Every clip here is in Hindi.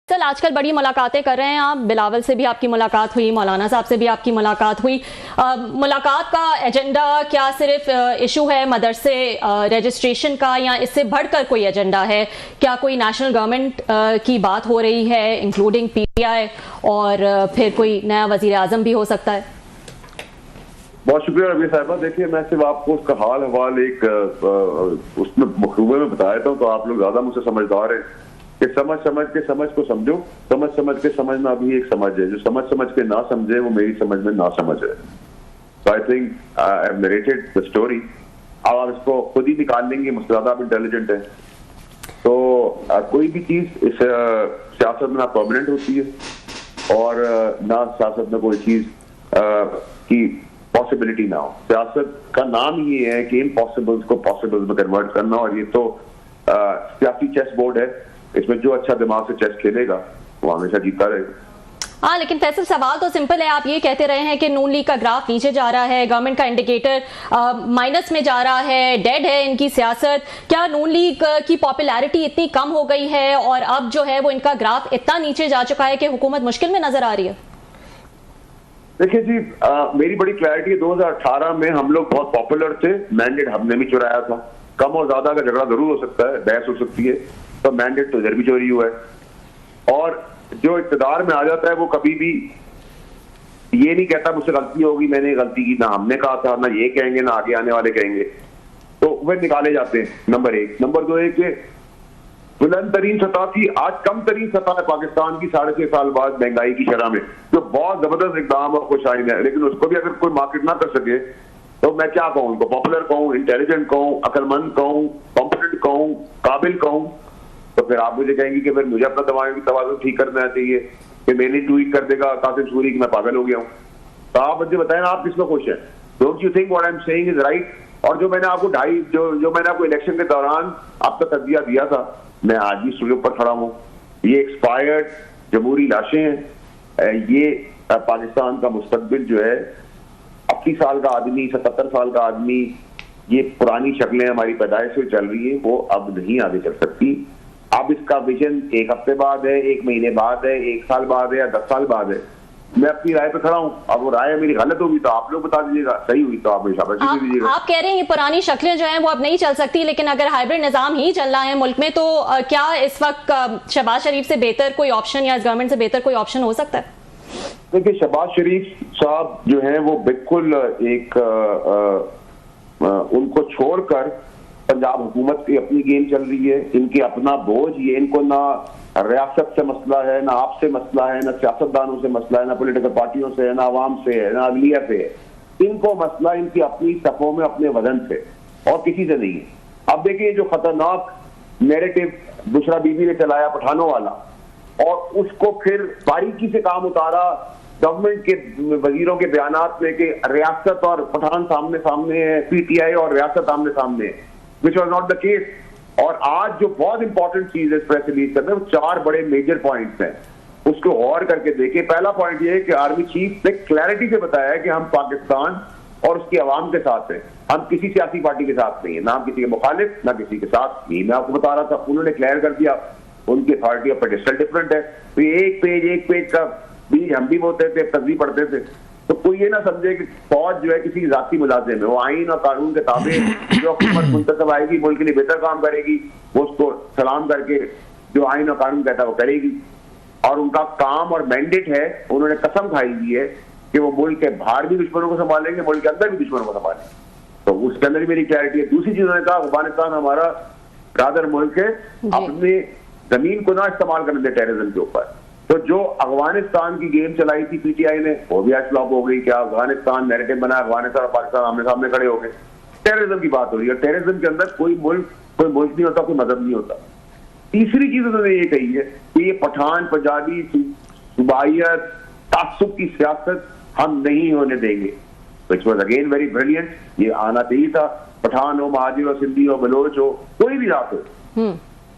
सर आजकल बड़ी मुलाकातें कर रहे हैं आप। बिलावल से भी आपकी मुलाकात हुई, मौलाना साहब से भी आपकी मुलाकात हुई। मुलाकात का एजेंडा क्या सिर्फ इशू है मदरसे रजिस्ट्रेशन का, या इससे बढ़कर कोई एजेंडा है? क्या कोई नेशनल गवर्नमेंट की बात हो रही है इंक्लूडिंग पीटीआई, और फिर कोई नया वजीर आजम भी हो सकता है? बहुत शुक्रिया रबी साहिबा। देखिए, मैं सिर्फ आपको उसका हाल हवाल एक उसमें मखरूबे में बताया था, तो आप लोग ज्यादा मुझसे समझदार हैं कि समझ के समझ को समझो, समझ के समझना भी एक समझ है। जो समझ के ना समझे वो मेरी समझ में ना समझ है। So I think I have narrated the story. अब आप इसको खुद ही निकाल लेंगे, मुझसे ज्यादा आप इंटेलिजेंट है। तो कोई भी चीज इस सियासत में ना परमानेंट होती है और ना सियासत में कोई चीज की पॉसिबिलिटी ना हो। सियासत का नाम ही है कि इम्पॉसिबल्स को पॉसिबल्स में कन्वर्ट करना, और ये तो सियासी चेस बोर्ड है। इसमें जो अच्छा दिमाग से चेस खेलेगा वो हमेशा जीता रहेगा। हाँ, लेकिन फैसल सवाल तो सिंपल है। आप ये कहते रहे हैं कि नून लीग का ग्राफ नीचे जा रहा है, गवर्नमेंट का इंडिकेटर माइनस में जा रहा है, डेड है इनकी सियासत। क्या नून लीग की पॉपुलैरिटी इतनी कम हो गई है और अब जो है वो इनका ग्राफ इतना नीचे जा चुका है कि हुकूमत मुश्किल में नजर आ रही है? देखिए जी, मेरी बड़ी क्लैरिटी है। 2018 में हम लोग बहुत पॉपुलर थे, मैंडेट हमने भी चुराया था। कम और ज्यादा का झगड़ा जरूर हो सकता है, बहस हो सकती है, तो मैंडेट तो इधर भी चोरी हुआ है। और जो इक़्तिदार में आ जाता है वो कभी भी ये नहीं कहता मुझसे गलती होगी, मैंने गलती की, ना हमने कहा था, ना ये कहेंगे, ना आगे आने वाले कहेंगे, तो वे निकाले जाते हैं। नंबर एक। नंबर दो है कि बुलंद तरीन सतह थी, आज कम तरीन सतह है पाकिस्तान की 6.5 साल बाद महंगाई की शरह में, जो बहुत जबरदस्त इकदाम और खुशाइन है। लेकिन उसको भी अगर कोई मार्केट ना कर सके तो मैं क्या कहूँ उनको? पॉपुलर कहूँ, इंटेलिजेंट कहूँ, अक्लमंद कहूँ, कॉम्पिटेंट कहूँ, काबिल कहूँ? तो फिर आप मुझे कहेंगे कि फिर मुझे अपना तवाज़ुन ठीक करना चाहिए कि मैंने ट्वीट कर देगा कासिम सूरी कि मैं पागल हो गया हूँ। तो आप मुझे बताएं आप किसमें खुश हैं? Don't you think what I am saying is right? और जो मैंने आपको जो मैंने आपको इलेक्शन के दौरान आपका तजज़िया दिया था, मैं आज भी स्टूडियो पर खड़ा हूँ। ये एक्सपायर्ड जमहूरी लाशें हैं। ये पाकिस्तान का मुस्तकबिल जो है, 80 साल का आदमी, 77 साल का आदमी, ये पुरानी शक्लें हमारी पैदाइश से चल रही है, वो अब नहीं आगे चल सकती। अब इसका विजन 1 हफ्ते बाद है, 1 महीने बाद है, 1 साल बाद है या 10 साल बाद है। मैं अपनी राय पे खड़ा हूँ। अब वो राय मेरी गलत होगी तो आप लोग बता दीजिएगा, सही हुई तो आप शाबाशी दे दीजिएगा। आप कह रहे हैं ये पुरानी शक्लें जो हैं वो अब नहीं चल सकती, लेकिन अगर हाइब्रिड निजाम ही चल रहा है मुल्क में, तो क्या इस वक्त शहबाज शरीफ से बेहतर कोई ऑप्शन या इस गवर्नमेंट से बेहतर कोई ऑप्शन हो सकता है? देखिए, शहबाज शरीफ साहब जो है वो बिल्कुल एक उनको छोड़कर पंजाब हुकूमत की अपनी गेम चल रही है। इनके अपना बोझ, ये इनको ना रियासत से मसला है, ना आपसे मसला है, ना सियासतदानों से मसला है, ना पॉलिटिकल पार्टियों से है, ना आवाम से है, ना अदलिया से है। इनको मसला इनकी अपनी सफों में अपने वजन से और किसी से नहीं है। अब देखिए, जो खतरनाक नैरेटिव बुशरा बीबी ने चलाया पठानों वाला, और उसको फिर बारीकी से काम उतारा गवर्नमेंट के वजीरों के बयानात में कि रियासत और पठान सामने सामने है, पीटीआई और रियासत आमने सामने है, which was not the case। और आज जो बहुत इंपॉर्टेंट चीज है प्रेस रिलीज करने, वो 4 बड़े मेजर पॉइंट्स हैं, उसको गौर करके देखें। पहला पॉइंट ये है कि आर्मी चीफ ने क्लैरिटी से बताया कि हम पाकिस्तान और उसकी आवाम के साथ हैं, हम किसी सियासी पार्टी के साथ नहीं है, ना हम किसी के मुखालिफ ना किसी के साथ। यही मैं आपको बता रहा था, उन्होंने क्लियर कर दिया। उनकी अथॉरिटी ऑफ पेडिस्टल डिफरेंट है। तो एक पेज का बीज हम भी बोते थे, तस्वीर पढ़ते थे। तो कोई ये ना समझे कि फौज जो है किसी जाती मुलाजिम है। वो आइन और कानून के ताबे जो हुकूमत मुंतखब आएगी, मुल्क के लिए बेहतर काम करेगी, वो उसको सलाम करके जो आइन और कानून कहता है वो करेगी। और उनका काम और मैंडेट है, उन्होंने कसम खाई हुई है कि वो मुल्क के बाहर भी दुश्मनों को संभालेंगे, मुल्क के अंदर भी दुश्मनों को संभालेंगे। तो उसके अंदर भी मेरी क्लैरिटी है। दूसरी चीज उन्होंने कहा, अफगानिस्तान हमारा ब्रादर मुल्क है, अपने जमीन को ना इस्तेमाल करने दे टेररिज्म के ऊपर। तो जो अफगानिस्तान की गेम चलाई थी पीटीआई ने, वो भी आज फ्लॉप हो गई। क्या अफगानिस्तान नैरेटिव बना, अफगानिस्तान और पाकिस्तान आमने सामने खड़े हो गए। टेररिज्म की बात हो रही है। टेररिज्म के अंदर कोई मुल्क नहीं होता, कोई मजहब नहीं होता। तीसरी चीज उन्होंने ये कही है कि ये पठान पंजाबी सुबाइयत तासुब की सियासत हम नहीं होने देंगे। Which was again very brilliant. ये आना चाहिए था। पठान हो, महाजिर हो, सिंधी हो, बलोच हो, कोई भी रात हो,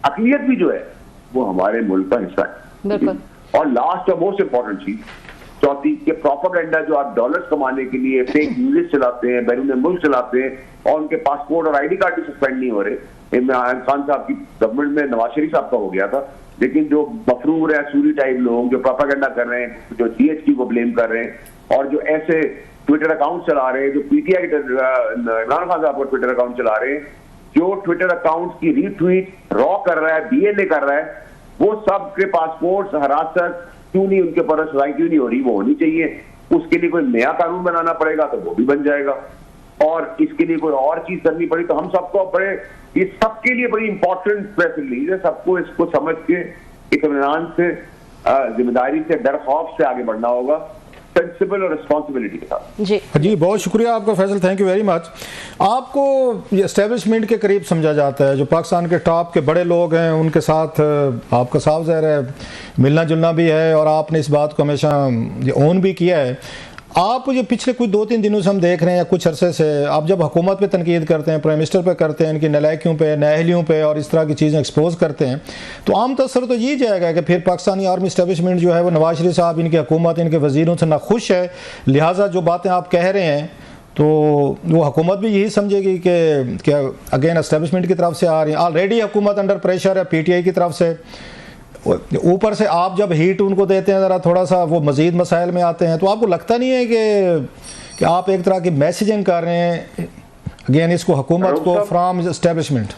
अकलियत भी जो है वो हमारे मुल्क का हिस्सा है। और लास्ट और मोस्ट इंपॉर्टेंट चीज, चौथी, के प्रोपेगेंडा जो आप डॉलर्स कमाने के लिए फेक न्यूज़ चलाते हैं, बैरून मुल्क चलाते हैं, और उनके पासपोर्ट और आईडी कार्ड भी सस्पेंड नहीं हो रहे। इमरान खान साहब की गवर्नमेंट में नवाज शरीफ साहब का हो गया था, लेकिन जो मफरूर है, सूरी टाइप लोग जो प्रोपेगेंडा कर रहे हैं, जो जीएचक्यू को ब्लेम कर रहे हैं और जो ऐसे ट्विटर अकाउंट चला रहे हैं, जो पीटीआई इमरान खान साहब का ट्विटर अकाउंट चला रहे हैं, जो ट्विटर अकाउंट की रीट्वीट रॉ कर रहा है, बीएलए कर रहा है, वो सब के पासपोर्ट हिरासत क्यों नहीं, उनके पर सजाएं क्यों नहीं हो रही? वो होनी चाहिए। उसके लिए कोई नया कानून बनाना पड़ेगा तो वो भी बन जाएगा, और इसके लिए कोई और चीज करनी पड़ी तो हम सबको बड़े, ये सबके लिए बड़ी इंपॉर्टेंट प्रेस रिलीज है। सबको इसको समझ के इत्मीनान से, जिम्मेदारी से, डर खौफ से आगे बढ़ना होगा, सेंसिबल और रिस्पॉन्सिबिलिटी के साथ। जी बहुत शुक्रिया आपका Faisal, thank you very much. आपको ये एस्टेब्लिशमेंट के करीब समझा जाता है, जो पाकिस्तान के टॉप के बड़े लोग हैं उनके साथ आपका साफ ज़ाहिर है मिलना जुलना भी है, और आपने इस बात को हमेशा ये ओन भी किया है। आप ये पिछले कुछ 2-3 दिनों से हम देख रहे हैं, या कुछ अरसे से आप जब हुकूमत पे तनकीद करते हैं, प्राइम मिनिस्टर पे करते हैं, इनकी नलायकियों पे, नाअहलियों पे और इस तरह की चीज़ें एक्सपोज करते हैं, तो आम तसर तो ये जाएगा कि फिर पाकिस्तानी आर्मी इस्टेब्लिशमेंट जो है वो नवाज शरीफ साहब, इनकी हुकूमत, इनके वजीरों से नाखुश है, लिहाजा जो बातें आप कह रहे हैं तो वो हुकूमत भी यही समझेगी कि क्या अगेन इस्टेब्लिशमेंट की तरफ से आ रही है। ऑलरेडी हुकूमत अंडर प्रेशर है पीटीआई की तरफ से, ऊपर से आप जब हीट उनको देते हैं ज़रा थोड़ा सा वो मज़ीद मसाइल में आते हैं। तो आपको लगता नहीं है कि आप एक तरह की मैसेजिंग कर रहे हैं अगेन इसको हुकूमत को फ्रॉम एस्टेब्लिशमेंट?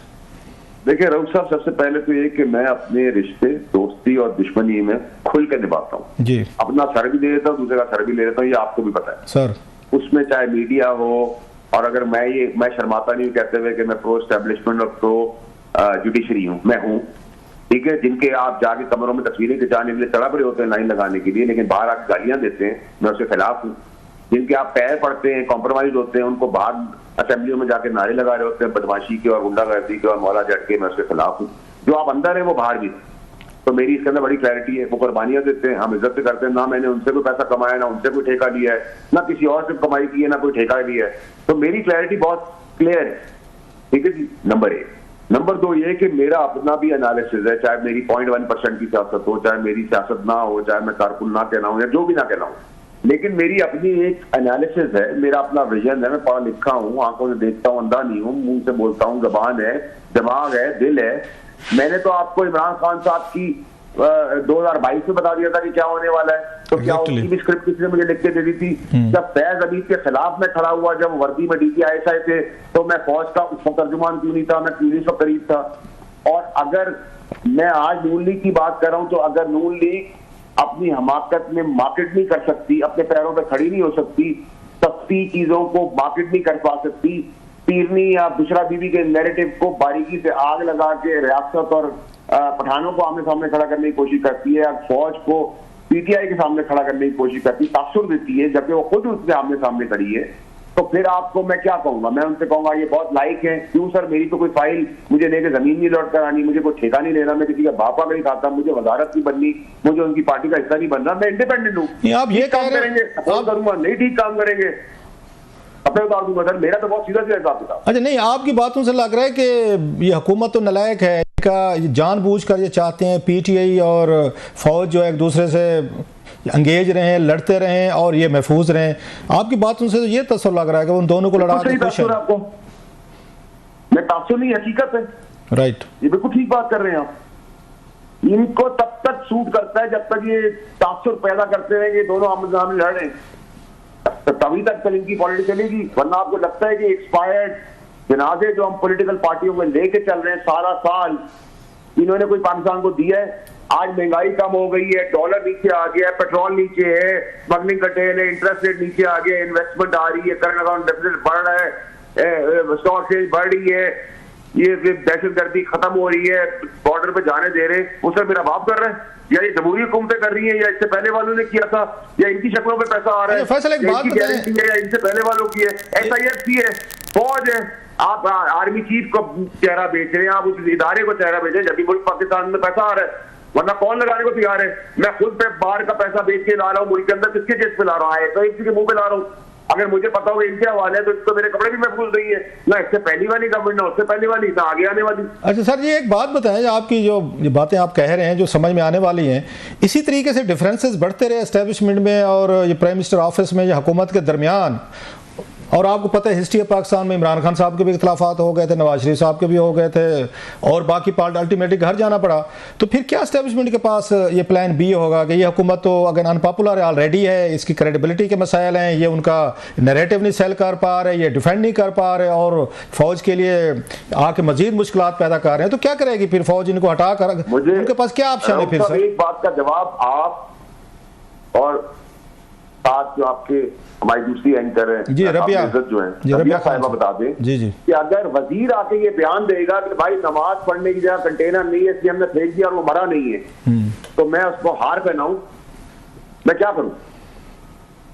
देखिए रऊफ साहब, सबसे पहले तो ये कि मैं अपने रिश्ते, दोस्ती और दुश्मनी में खुल के निभाता हूँ जी। अपना सर भी दे देता हूँ, दूसरे का सर भी ले लेता हूँ, ये आपको भी पता है सर। उसमें चाहे मीडिया हो, और अगर मैं शर्माता नहीं कहते हुए कि मैं प्रो एस्टेब्लिशमेंट और प्रो जुडिशरी हूँ, मैं हूँ, ठीक है। जिनके आप जाके कमरों में तस्वीरें खिंचाने के लिए तड़प रहे होते हैं लाइन लगाने के लिए, लेकिन बाहर आके गालियां देते हैं, मैं उसके खिलाफ हूँ। जिनके आप पैर पड़ते हैं, कॉम्प्रोमाइज होते हैं, उनको बाहर असेंबलियों में जाके नारे लगा रहे होते हैं बदमाशी के और गुंडागर्दी के और मौला जट के, मैं उसके खिलाफ हूँ। जो आप अंदर है वो बाहर भी है, तो मेरी इसके अंदर बड़ी क्लैरिटी है। वो कुर्बानियां देते हैं, हम इज्जत से करते हैं, ना मैंने उनसे कोई पैसा कमाया, ना उनसे कोई ठेका लिया है, ना किसी और से कमाई की है, ना कोई ठेका लिया है। तो मेरी क्लैरिटी बहुत क्लियर है, ठीक है जी। नंबर 1। नंबर 2 ये कि मेरा अपना भी एनालिसिस है, चाहे मेरी 0.1% की सियासत हो, चाहे मेरी सियासत ना हो, चाहे मैं कारकुन ना कहना हूं या जो भी ना कहना हूं, लेकिन मेरी अपनी एक एनालिसिस है, मेरा अपना विजन है। मैं पढ़ा लिखा हूं, आंखों से देखता हूं, अंधा नहीं हूं, मुंह से बोलता हूं, जबान है, दिमाग है, दिल है। मैंने तो आपको इमरान खान साहब की 2022 में बता दिया था कि क्या होने वाला है, तो क्या उसकी भी स्क्रिप्ट किसी ने मुझे लिख के दे दी थी। जब फैज अमीद के खिलाफ मैं खड़ा हुआ, जब वर्दी में DTISI थे, तो मैं फौज का तर्जुमान क्यों नहीं था, मैं पुलिस का करीब था। और अगर मैं आज नून लीग की बात कर रहा हूं, तो अगर नून लीग अपनी हमाकत में मार्केट नहीं कर सकती, अपने पैरों पर खड़ी नहीं हो सकती, सस्ती चीजों को मार्केट नहीं कर पा सकती, पीरनी या बुशरा बीबी के नैरेटिव को बारीकी से आग लगा के रियासत और पठानों को आमने सामने खड़ा करने की कोशिश करती है, फौज को पीटीआई के सामने खड़ा करने की कोशिश करती है, तासुर देती है, जबकि वो खुद उसके आमने सामने खड़ी है, तो फिर आपको मैं क्या कहूंगा? मैं उनसे कहूंगा ये बहुत लाइक है। क्यों सर, मेरी तो कोई फाइल मुझे लेके जमीन नहीं लौट कर आनी, मुझे कोई ठेका नहीं लेना, मैं किसी का बापा नहीं खाता, मुझे वजारत नहीं बननी, मुझे उनकी पार्टी का हिस्सा नहीं बनना, मैं इंडिपेंडेंट हूँ। आप ये काम करेंगे, सपोर्ट करूंगा, नहीं ठीक काम करेंगे, अपने उतार दूंगा सर। मेरा तो बहुत सीधा सीधा हिसाब किताब। अच्छा, नहीं, आपकी बातों से लग रहा है कि ये हुकूमत तो नालायक है, इनका जानबूझकर ये चाहते हैं पीटीआई और फौज जो एक दूसरे से अंगेज रहे, लड़ते रहें और ये महफूज रहें। आपकी बातों से तो ये तस्वर लग रहा है कि उन दोनों को लड़ा के खुश है। आपको मैं तासुर नहीं, हकीकत है। राइट, ये बिल्कुल ठीक बात कर रहे हैं आप। इनको तब तक सूट करता है जब तक ये तासुर पैदा करते रहेंगे, दोनों आमने-सामने लड़ रहे हैं, तभी तक इनकी पॉलिटिक्स चलेगी। वरना आपको लगता है कि एक्सपायर्ड जनाजे जो हम पॉलिटिकल पार्टियों में लेके चल रहे हैं सारा साल, इन्होंने कोई पाकिस्तान को दिया है? आज महंगाई कम हो गई है, डॉलर नीचे आ गया है, पेट्रोल नीचे है, स्मगलिंग कटेल है, इंटरेस्ट रेट नीचे आ गया, इन्वेस्टमेंट आ रही है, करंट अकाउंट डेफिसिट बढ़ रहा है, स्टॉक एक्सचेंज बढ़ रही है, ये दहशतगर्दी खत्म हो रही है, बॉर्डर पे जाने दे रहे, वो सब मेरा बाप कर रहा है, या ये जमहूरी हुकूमतें कर रही है, या इससे पहले वालों ने किया था, या इनकी शक्लों पे पैसा आ रहा है, इनकी गारंटी है, या इनसे पहले वालों की है, SIFC है, फौज है। आप आर्मी चीफ को चेहरा बेच रहे हैं, आप उस इदारे को चेहरा बेच रहे हैं, जबकि मुल्क पाकिस्तान में पैसा आ रहा है, वरना कौन लगाने को तैयार है? मैं खुद पे बाहर का पैसा बेच के ला रहा हूँ, मुल्क के अंदर किसके जेब पे ला रहा है? तो इसी के मुंह पे ला रहा हूँ। अगर मुझे पता होगा इनके हवाले है तो इसको मेरे कपड़े भी महफूज नहीं है, ना इससे पहली वाली गवर्नमेंट, ना उससे पहली वाली, ना आगे आने वाली। अच्छा सर, ये एक बात बताएं, आपकी जो ये बातें आप कह रहे हैं जो समझ में आने वाली हैं, इसी तरीके से डिफरेंसेस बढ़ते रहे एस्टेब्लिशमेंट में और ये प्राइम मिनिस्टर ऑफिस में या हुकूमत के दरमियान, और आपको पता है हिस्ट्री ऑफ पाकिस्तान में इमरान खान साहब के भी इख्तलाफात हो गए थे, नवाज शरीफ साहब के भी हो गए थे, और बाकी पार्ट अल्टीमेटली घर जाना पड़ा। तो फिर क्या एस्टेब्लिशमेंट के पास ये प्लान बी होगा कि ये हुकूमत तो अगर अनपॉपुलर ऑलरेडी है, इसकी क्रेडिबिलिटी के मसाइल हैं, ये उनका नैरेटिव नहीं सेल कर पा रहे, ये डिफेंड नहीं कर पा रहे और फौज के लिए आके मजीद मुश्किलात पैदा कर रहे हैं, तो क्या करेगी फिर फौज? इनको हटा कर उनके पास क्या ऑप्शन है फिर? सर एक बात का जवाब आप और साथ जो आपके हमारी दूसरी एंकर है जी रबिया जो है रबिया साहिबा बता दें जी जी कि अगर वजीर आके ये बयान देगा कि भाई नमाज पढ़ने की जगह कंटेनर नहीं है, हमने फेंक दिया और वो मरा नहीं है, तो मैं उसको हार पहनाऊं, मैं क्या करूं?